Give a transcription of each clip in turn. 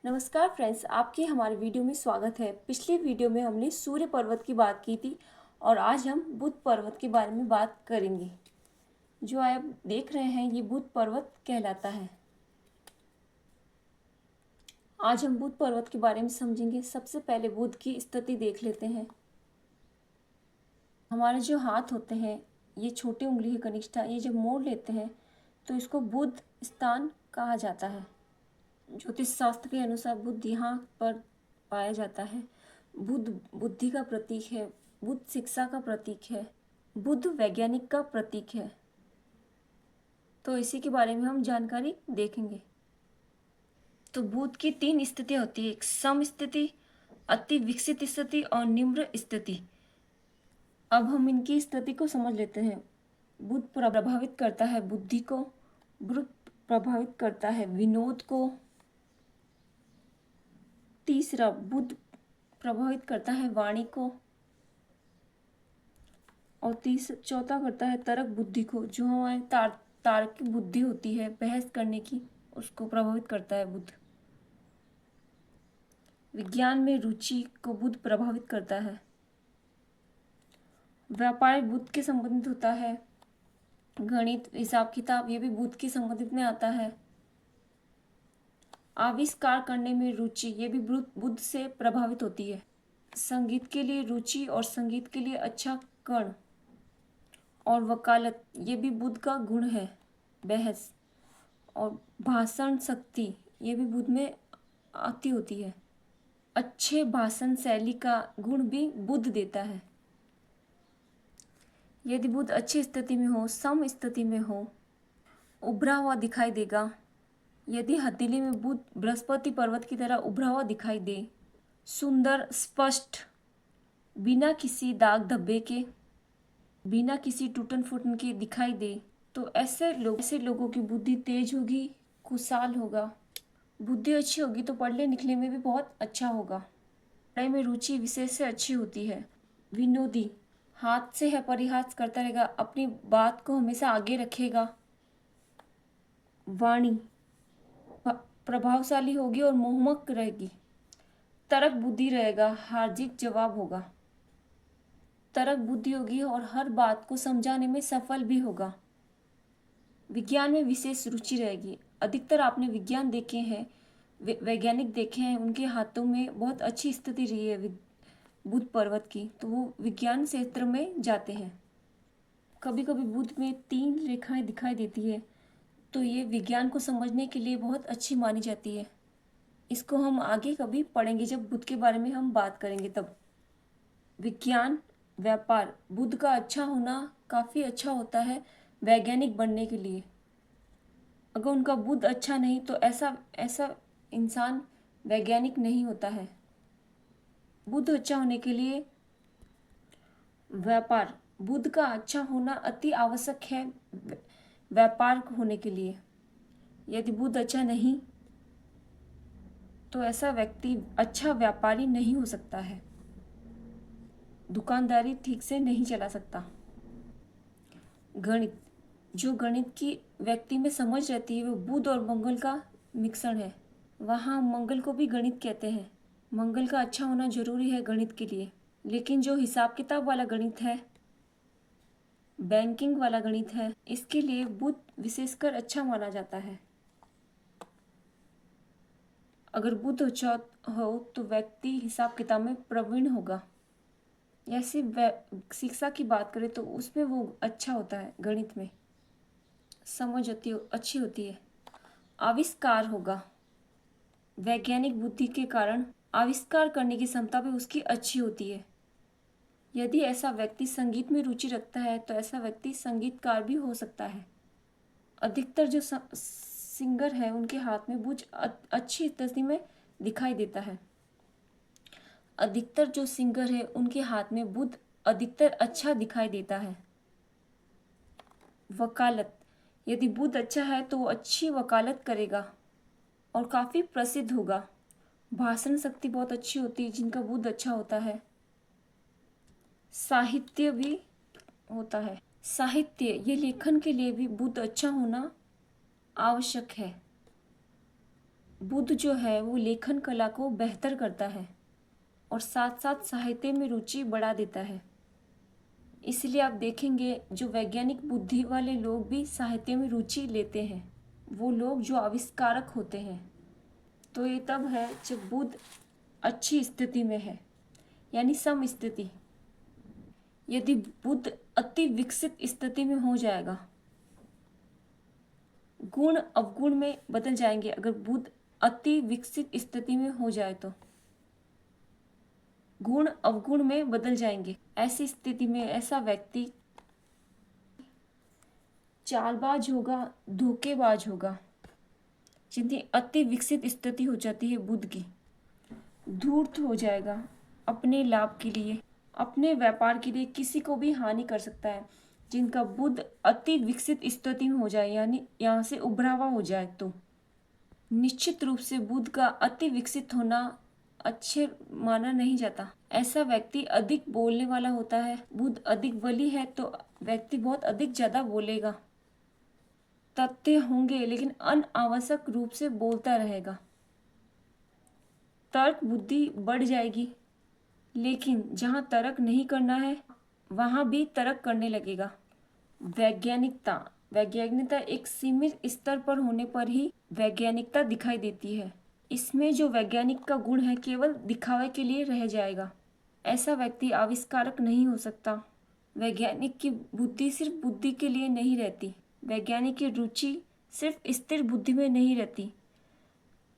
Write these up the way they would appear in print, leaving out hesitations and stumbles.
नमस्कार फ्रेंड्स, आपके हमारे वीडियो में स्वागत है। पिछले वीडियो में हमने सूर्य पर्वत की बात की थी और आज हम बुध पर्वत के बारे में बात करेंगे। जो आप देख रहे हैं ये बुध पर्वत कहलाता है। आज हम बुध पर्वत के बारे में समझेंगे। सबसे पहले बुध की स्थिति देख लेते हैं। हमारे जो हाथ होते हैं, ये छोटी उंगली है कनिष्ठा, ये जब मोड़ लेते हैं तो इसको बुध स्थान कहा जाता है। ज्योतिष शास्त्र के अनुसार बुध यहाँ पर पाया जाता है। बुध बुद्धि का प्रतीक है, बुध शिक्षा का प्रतीक है, बुध वैज्ञानिक का प्रतीक है। तो इसी के बारे में हम जानकारी देखेंगे। तो बुध की 3 स्थितियाँ होती है, एक सम स्थिति, अति विकसित स्थिति और निम्न स्थिति। अब हम इनकी स्थिति को समझ लेते हैं। बुध प्रभावित करता है बुद्धि को, बुध प्रभावित करता है विनोद को। तीसरा, बुध प्रभावित करता है वाणी को। और चौथा करता है तर्क बुद्धि को, जो हमारी तार्किक बुद्धि होती है बहस करने की, उसको प्रभावित करता है बुध। विज्ञान में रुचि को बुध प्रभावित करता है। व्यापार बुध के संबंधित होता है। गणित, हिसाब किताब, ये भी बुध के संबंधित में आता है। आविष्कार करने में रुचि, ये भी बुध से प्रभावित होती है। संगीत के लिए रुचि और संगीत के लिए अच्छा कर्ण और वकालत, ये भी बुध का गुण है, बहस। और भाषण शक्ति, ये भी बुध में आती होती है। अच्छे भाषण शैली का गुण भी बुध देता है। यदि बुध अच्छी स्थिति में हो, सम स्थिति में हो, उभरा हुआ दिखाई देगा। यदि हथेली में बुध बृहस्पति पर्वत की तरह उभरा हुआ दिखाई दे, सुंदर, स्पष्ट, बिना किसी दाग धब्बे के, बिना किसी टूटन फूटन के दिखाई दे, तो ऐसे लोगों की बुद्धि तेज होगी, खुशहाल होगा। बुद्धि अच्छी होगी तो पढ़ने लिखने में भी बहुत अच्छा होगा। पढ़ाई में रुचि विशेष से अच्छी होती है। विनोदी, हाथ से है परिहास करता रहेगा, अपनी बात को हमेशा आगे रखेगा। वाणी प्रभावशाली होगी और मोहमक रहेगी। तर्क बुद्धि रहेगा, हार्दिक जवाब होगा। तर्क बुद्धि होगी और हर बात को समझाने में सफल भी होगा। विज्ञान में विशेष रुचि रहेगी। अधिकतर आपने विज्ञान देखे हैं, वैज्ञानिक देखे हैं, उनके हाथों में बहुत अच्छी स्थिति रही है बुध पर्वत की, तो वो विज्ञान क्षेत्र में जाते हैं। कभी कभी बुध में 3 रेखाएं दिखाई देती है, तो ये विज्ञान को समझने के लिए बहुत अच्छी मानी जाती है। इसको हम आगे कभी पढ़ेंगे, जब बुध के बारे में हम बात करेंगे तब। विज्ञान, व्यापार, बुध का अच्छा होना काफ़ी अच्छा होता है वैज्ञानिक बनने के लिए। अगर उनका बुध अच्छा नहीं तो ऐसा ऐसा इंसान वैज्ञानिक नहीं होता है। बुध अच्छा होने के लिए व्यापार, बुध का अच्छा होना अति आवश्यक है व्यापार होने के लिए। यदि बुध अच्छा नहीं तो ऐसा व्यक्ति अच्छा व्यापारी नहीं हो सकता है, दुकानदारी ठीक से नहीं चला सकता। गणित, जो गणित की व्यक्ति में समझ रहती है वो बुध और मंगल का मिश्रण है। वहाँ मंगल को भी गणित कहते हैं। मंगल का अच्छा होना जरूरी है गणित के लिए। लेकिन जो हिसाब किताब वाला गणित है, बैंकिंग वाला गणित है, इसके लिए बुध विशेषकर अच्छा माना जाता है। अगर बुध अच्छा हो तो व्यक्ति हिसाब किताब में प्रवीण होगा। ऐसी शिक्षा की बात करें तो उसमें वो अच्छा होता है, गणित में समझ अच्छी होती है। आविष्कार होगा, वैज्ञानिक बुद्धि के कारण आविष्कार करने की क्षमता भी उसकी अच्छी होती है। यदि ऐसा व्यक्ति संगीत में रुचि रखता है तो ऐसा व्यक्ति संगीतकार भी हो सकता है। अधिकतर जो सिंगर है उनके हाथ में बुध अच्छी स्थिति में दिखाई देता है। अधिकतर जो सिंगर है उनके हाथ में बुध अधिकतर अच्छा दिखाई देता है। वकालत, यदि बुध अच्छा है तो वो अच्छी वकालत करेगा और काफ़ी प्रसिद्ध होगा। भाषण शक्ति बहुत अच्छी होती है जिनका बुध अच्छा होता है। साहित्य भी होता है। साहित्य, ये लेखन के लिए भी बुध अच्छा होना आवश्यक है। बुध जो है वो लेखन कला को बेहतर करता है और साथ साथ साहित्य में रुचि बढ़ा देता है। इसलिए आप देखेंगे जो वैज्ञानिक बुद्धि वाले लोग भी साहित्य में रुचि लेते हैं, वो लोग जो आविष्कारक होते हैं। तो ये तब है जब बुध अच्छी स्थिति में है, यानी सम स्थिति। यदि बुध अति विकसित स्थिति में हो जाएगा, गुण अवगुण में बदल जाएंगे। अगर बुध अति विकसित स्थिति में हो जाए तो गुण अवगुण में बदल जाएंगे। ऐसी स्थिति में ऐसा व्यक्ति चालबाज होगा, धोखेबाज होगा। जितनी अति विकसित स्थिति हो जाती है बुध की, धूर्त हो जाएगा, अपने लाभ के लिए, अपने व्यापार के लिए किसी को भी हानि कर सकता है। जिनका बुध अति विकसित स्थिति में हो जाए, यानी यहाँ से उभरा हुआ हो जाए, तो निश्चित रूप से बुध का अति विकसित होना अच्छे माना नहीं जाता। ऐसा व्यक्ति अधिक बोलने वाला होता है। बुध अधिक बली है तो व्यक्ति बहुत अधिक ज्यादा बोलेगा, तथ्य होंगे लेकिन अनावश्यक रूप से बोलता रहेगा। तर्क बुद्धि बढ़ जाएगी, लेकिन जहाँ तर्क नहीं करना है वहाँ भी तर्क करने लगेगा। वैज्ञानिकता एक सीमित स्तर पर होने पर ही वैज्ञानिकता दिखाई देती है। इसमें जो वैज्ञानिक का गुण है केवल दिखावे के लिए रह जाएगा। ऐसा व्यक्ति आविष्कारक नहीं हो सकता। वैज्ञानिक की बुद्धि सिर्फ बुद्धि के लिए नहीं रहती। वैज्ञानिक की रुचि सिर्फ स्थिर बुद्धि में नहीं रहती,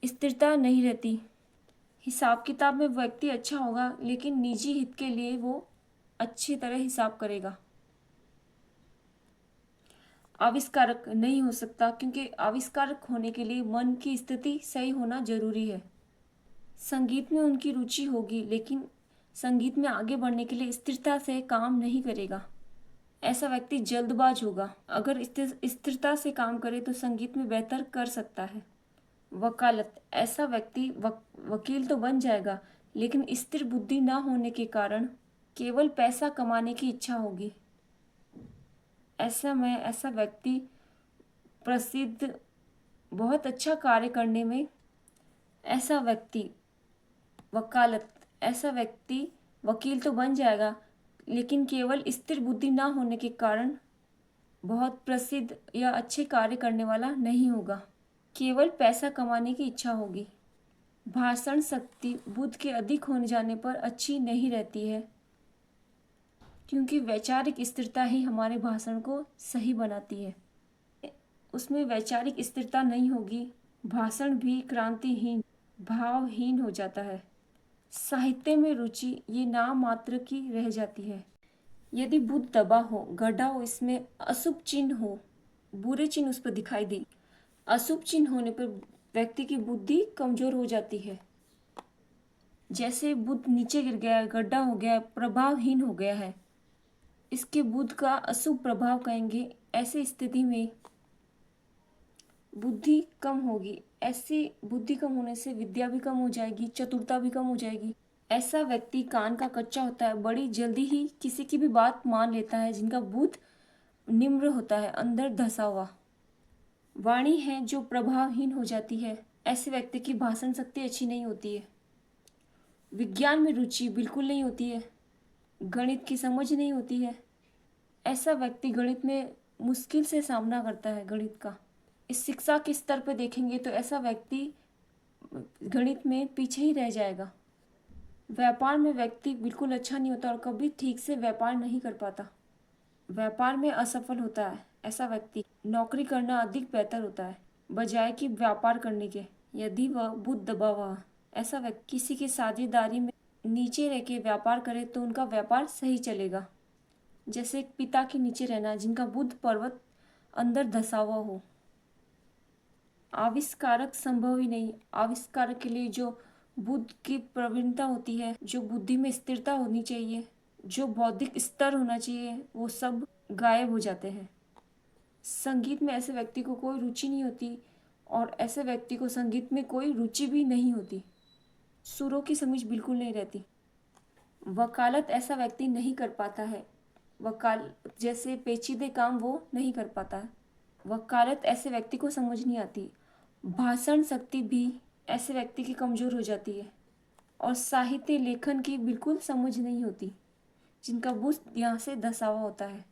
स्थिरता नहीं रहती। हिसाब किताब में व्यक्ति अच्छा होगा, लेकिन निजी हित के लिए वो अच्छी तरह हिसाब करेगा। आविष्कारक नहीं हो सकता, क्योंकि आविष्कारक होने के लिए मन की स्थिति सही होना जरूरी है। संगीत में उनकी रुचि होगी, लेकिन संगीत में आगे बढ़ने के लिए स्थिरता से काम नहीं करेगा। ऐसा व्यक्ति जल्दबाज होगा। अगर स्थिरता से काम करे तो संगीत में बेहतर कर सकता है। वकालत, ऐसा व्यक्ति वकील तो बन जाएगा, लेकिन स्थिर बुद्धि ना होने के कारण केवल पैसा कमाने की इच्छा होगी। ऐसा व्यक्ति प्रसिद्ध, बहुत अच्छा कार्य करने में, ऐसा व्यक्ति वकील तो बन जाएगा, लेकिन केवल स्थिर बुद्धि ना होने के कारण बहुत प्रसिद्ध या अच्छे कार्य करने वाला नहीं होगा। केवल पैसा कमाने की इच्छा होगी। भाषण शक्ति बुध के अधिक होने जाने पर अच्छी नहीं रहती है, क्योंकि वैचारिक स्थिरता ही हमारे भाषण को सही बनाती है। उसमें वैचारिक स्थिरता नहीं होगी, भाषण भी क्रांतिहीन, भावहीन हो जाता है। साहित्य में रुचि ये नाम मात्र की रह जाती है। यदि बुध दबा हो, गड्ढा हो, इसमें अशुभ चिन्ह हो, बुरे चिन्ह उस पर दिखाई दे, अशुभ चिन्ह होने पर व्यक्ति की बुद्धि कमजोर हो जाती है। जैसे बुध नीचे गिर गया, गड्ढा हो गया, प्रभावहीन हो गया है, इसके बुध का अशुभ प्रभाव कहेंगे। ऐसी स्थिति में बुद्धि कम होगी। ऐसी बुद्धि कम होने से विद्या भी कम हो जाएगी, चतुरता भी कम हो जाएगी। ऐसा व्यक्ति कान का कच्चा होता है, बड़ी जल्दी ही किसी की भी बात मान लेता है। जिनका बुध निम्र होता है, अंदर धसा हुआ, वाणी है जो प्रभावहीन हो जाती है, ऐसे व्यक्ति की भाषण शक्ति अच्छी नहीं होती है। विज्ञान में रुचि बिल्कुल नहीं होती है, गणित की समझ नहीं होती है। ऐसा व्यक्ति गणित में मुश्किल से सामना करता है गणित का। इस शिक्षा के स्तर पर देखेंगे तो ऐसा व्यक्ति गणित में पीछे ही रह जाएगा। व्यापार में व्यक्ति बिल्कुल अच्छा नहीं होता और कभी ठीक से व्यापार नहीं कर पाता, व्यापार में असफल होता है। ऐसा व्यक्ति नौकरी करना अधिक बेहतर होता है बजाय कि व्यापार करने के, यदि वह बुध दबा हुआ। ऐसा व्यक्ति किसी की साझेदारी में नीचे रह के व्यापार करे तो उनका व्यापार सही चलेगा। जैसे एक पिता के नीचे रहना, जिनका बुध पर्वत अंदर धसा हुआ हो। आविष्कारक संभव ही नहीं। आविष्कारक के लिए जो बुद्ध की प्रवीणता होती है, जो बुद्धि में स्थिरता होनी चाहिए, जो बौद्धिक स्तर होना चाहिए, वो सब गायब हो जाते हैं। संगीत में ऐसे व्यक्ति को कोई रुचि नहीं होती और ऐसे व्यक्ति को संगीत में कोई रुचि भी नहीं होती, सुरों की समझ बिल्कुल नहीं रहती। वकालत ऐसा व्यक्ति नहीं कर पाता है, जैसे पेचीदे काम वो नहीं कर पाता है। वकालत ऐसे व्यक्ति को समझ नहीं आती। भाषण शक्ति भी ऐसे व्यक्ति की कमज़ोर हो जाती है और साहित्य लेखन की बिल्कुल समझ नहीं होती, जिनका बुध यहाँ से धसा हुआ होता है।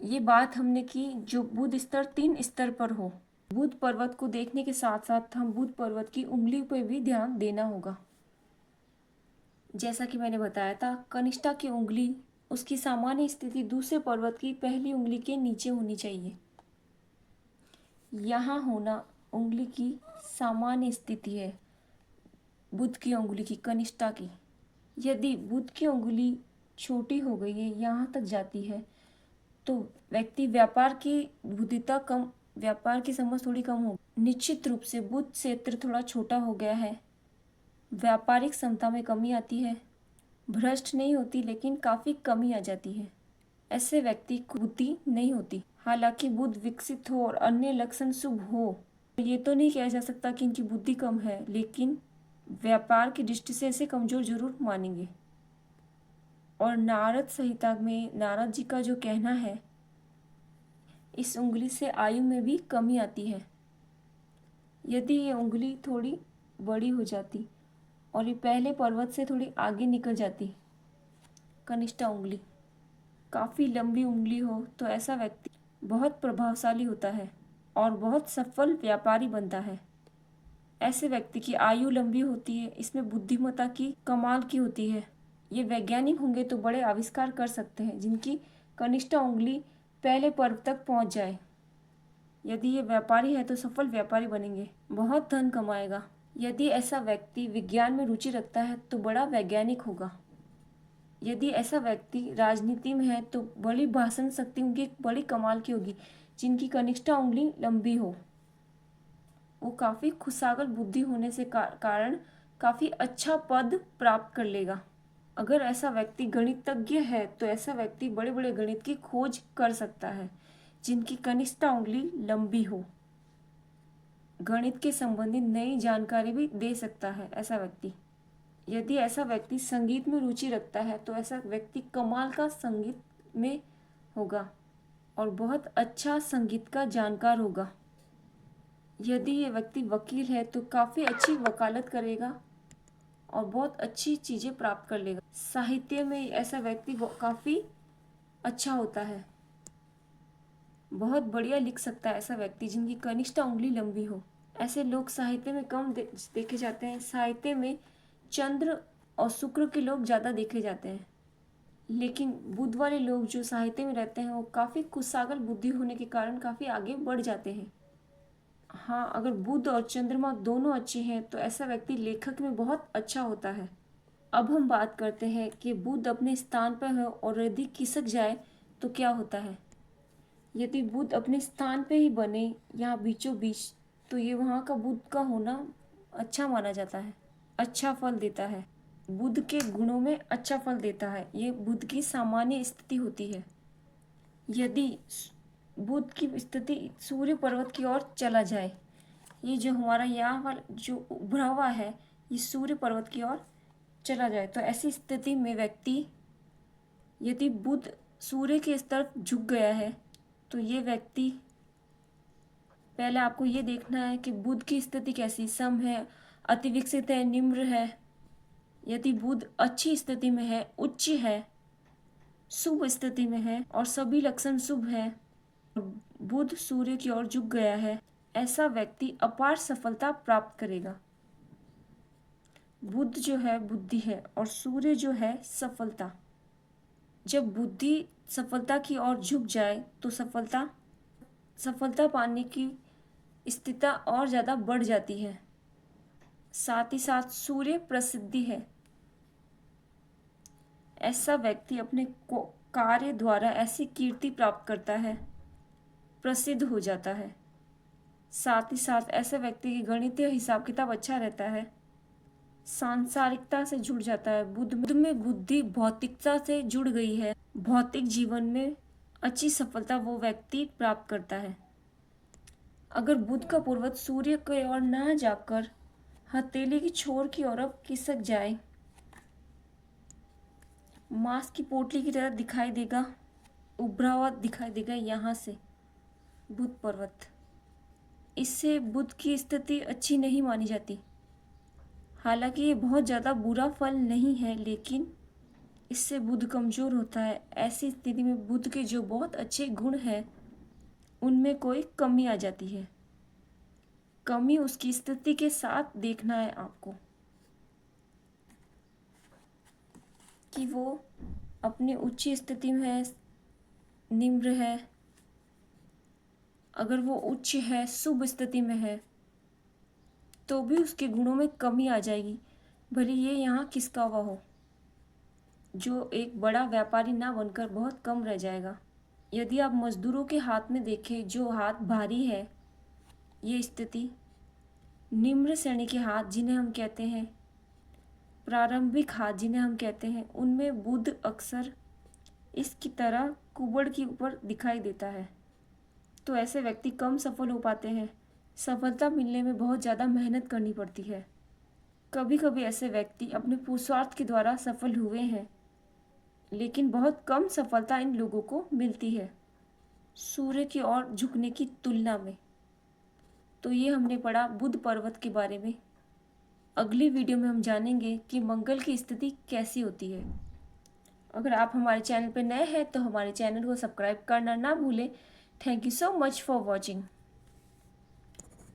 ये बात हमने की जो बुध स्तर 3 स्तर पर हो। बुध पर्वत को देखने के साथ साथ हम बुध पर्वत की उंगली पर भी ध्यान देना होगा। जैसा कि मैंने बताया था, कनिष्ठा की उंगली उसकी सामान्य स्थिति दूसरे पर्वत की पहली उंगली के नीचे होनी चाहिए। यहाँ होना उंगली की सामान्य स्थिति है बुध की उंगली की, कनिष्ठा की। यदि बुध की उंगली छोटी हो गई है, यहाँ तक जाती है, तो व्यक्ति व्यापार की बुद्धिता कम, व्यापार की समझ थोड़ी कम हो। निश्चित रूप से बुध क्षेत्र थोड़ा छोटा हो गया है, व्यापारिक क्षमता में कमी आती है, भ्रष्ट नहीं होती लेकिन काफ़ी कमी आ जाती है। ऐसे व्यक्ति को बुद्धि नहीं होती। हालांकि बुध विकसित हो और अन्य लक्षण शुभ हो, ये तो नहीं कहा जा सकता कि इनकी बुद्धि कम है, लेकिन व्यापार की दृष्टि से इसे कमजोर जरूर मानेंगे। और नारद संहिता में नारद जी का जो कहना है, इस उंगली से आयु में भी कमी आती है। यदि ये उंगली थोड़ी बड़ी हो जाती और ये पहले पर्वत से थोड़ी आगे निकल जाती, कनिष्ठा उंगली काफ़ी लंबी उंगली हो, तो ऐसा व्यक्ति बहुत प्रभावशाली होता है और बहुत सफल व्यापारी बनता है। ऐसे व्यक्ति की आयु लंबी होती है, इसमें बुद्धिमत्ता की कमाल की होती है। ये वैज्ञानिक होंगे तो बड़े आविष्कार कर सकते हैं, जिनकी कनिष्ठा उंगली पहले पर्व तक पहुंच जाए। यदि ये व्यापारी है तो सफल व्यापारी बनेंगे, बहुत धन कमाएगा। यदि ऐसा व्यक्ति विज्ञान में रुचि रखता है तो बड़ा वैज्ञानिक होगा। यदि ऐसा व्यक्ति राजनीति में है तो बड़ी भाषण शक्ति उनकी बड़ी कमाल की होगी, जिनकी कनिष्ठा उंगली लंबी हो। वो काफ़ी खुशागल बुद्धि होने से कारण काफ़ी अच्छा पद प्राप्त कर लेगा। अगर ऐसा व्यक्ति गणितज्ञ है तो ऐसा व्यक्ति बड़े बड़े गणित की खोज कर सकता है, जिनकी कनिष्ठा उंगली लंबी हो। गणित के संबंधित नई जानकारी भी दे सकता है ऐसा व्यक्ति। यदि ऐसा व्यक्ति संगीत में रुचि रखता है तो ऐसा व्यक्ति कमाल का संगीत में होगा और बहुत अच्छा संगीत का जानकार होगा। यदि ये व्यक्ति वकील है तो काफ़ी अच्छी वकालत करेगा और बहुत अच्छी चीज़ें प्राप्त कर लेगा। साहित्य में ऐसा व्यक्ति काफ़ी अच्छा होता है, बहुत बढ़िया लिख सकता है ऐसा व्यक्ति जिनकी कनिष्ठा उंगली लंबी हो। ऐसे लोग साहित्य में कम देखे जाते हैं। साहित्य में चंद्र और शुक्र के लोग ज़्यादा देखे जाते हैं, लेकिन बुध वाले लोग जो साहित्य में रहते हैं वो काफ़ी कुशाग्र बुद्धि होने के कारण काफ़ी आगे बढ़ जाते हैं। हाँ, अगर बुध और चंद्रमा दोनों अच्छे हैं तो ऐसा व्यक्ति लेखक में बहुत अच्छा होता है। अब हम बात करते हैं कि बुध अपने स्थान पर है और यदि खिसक जाए तो क्या होता है। यदि बुध अपने स्थान पे ही बने या बीचों बीच, तो ये वहाँ का बुध का होना अच्छा माना जाता है, अच्छा फल देता है, बुध के गुणों में अच्छा फल देता है। ये बुध की सामान्य स्थिति होती है। यदि बुध की स्थिति सूर्य पर्वत की ओर चला जाए, ये जो हमारा यहाँ वाला जो उभरा हुआ है, ये सूर्य पर्वत की ओर चला जाए, तो ऐसी स्थिति में व्यक्ति, यदि बुध सूर्य के इस तरफ झुक गया है तो ये व्यक्ति, पहले आपको ये देखना है कि बुध की स्थिति कैसी, सम है, अति विकसित है, निम्र है। यदि बुध अच्छी स्थिति में है, उच्च है, शुभ स्थिति में है और सभी लक्षण शुभ है, बुध सूर्य की ओर झुक गया है, ऐसा व्यक्ति अपार सफलता प्राप्त करेगा। बुध जो है बुद्धि है और सूर्य जो है सफलता। जब बुद्धि सफलता की ओर झुक जाए तो सफलता पाने की स्थिति और ज़्यादा बढ़ जाती है। साथ ही साथ सूर्य प्रसिद्धि है। ऐसा व्यक्ति अपने कार्य द्वारा ऐसी कीर्ति प्राप्त करता है, प्रसिद्ध हो जाता है। साथ ही साथ ऐसे व्यक्ति की गणितीय हिसाब किताब अच्छा रहता है, सांसारिकता से जुड़ जाता है। बुध में बुद्धि भौतिकता से जुड़ गई है, भौतिक जीवन में अच्छी सफलता वो व्यक्ति प्राप्त करता है। अगर बुध का पूर्वज सूर्य की ओर ना जाकर हथेली की छोर की ओर खिसक जाए, मांस की पोटली की तरह दिखाई देगा, उभरा हुआ दिखाई देगा यहाँ से बुध पर्वत। इससे बुध की स्थिति अच्छी नहीं मानी जाती। हालांकि ये बहुत ज़्यादा बुरा फल नहीं है, लेकिन इससे बुध कमज़ोर होता है। ऐसी स्थिति में बुध के जो बहुत अच्छे गुण हैं उनमें कोई कमी आ जाती है। कमी उसकी स्थिति के साथ देखना है आपको कि वो अपनी उच्च स्थिति में है, निम्र है। अगर वो उच्च है, शुभ स्थिति में है, तो भी उसके गुणों में कमी आ जाएगी, भले ये यहाँ किसका हुआ हो। जो एक बड़ा व्यापारी ना बनकर बहुत कम रह जाएगा। यदि आप मजदूरों के हाथ में देखें, जो हाथ भारी है, ये स्थिति निम्न श्रेणी के हाथ जिन्हें हम कहते हैं, प्रारंभिक हाथ जिन्हें हम कहते हैं, उनमें बुध अक्सर इसकी तरह कुबड़ के ऊपर दिखाई देता है। तो ऐसे व्यक्ति कम सफल हो पाते हैं। सफलता मिलने में बहुत ज़्यादा मेहनत करनी पड़ती है। कभी कभी ऐसे व्यक्ति अपने पुरुषार्थ के द्वारा सफल हुए हैं, लेकिन बहुत कम सफलता इन लोगों को मिलती है सूर्य की ओर झुकने की तुलना में। तो ये हमने पढ़ा बुध पर्वत के बारे में। अगली वीडियो में हम जानेंगे कि मंगल की स्थिति कैसी होती है। अगर आप हमारे चैनल पर नए हैं तो हमारे चैनल को सब्सक्राइब करना ना भूलें। Thank you so much for watching.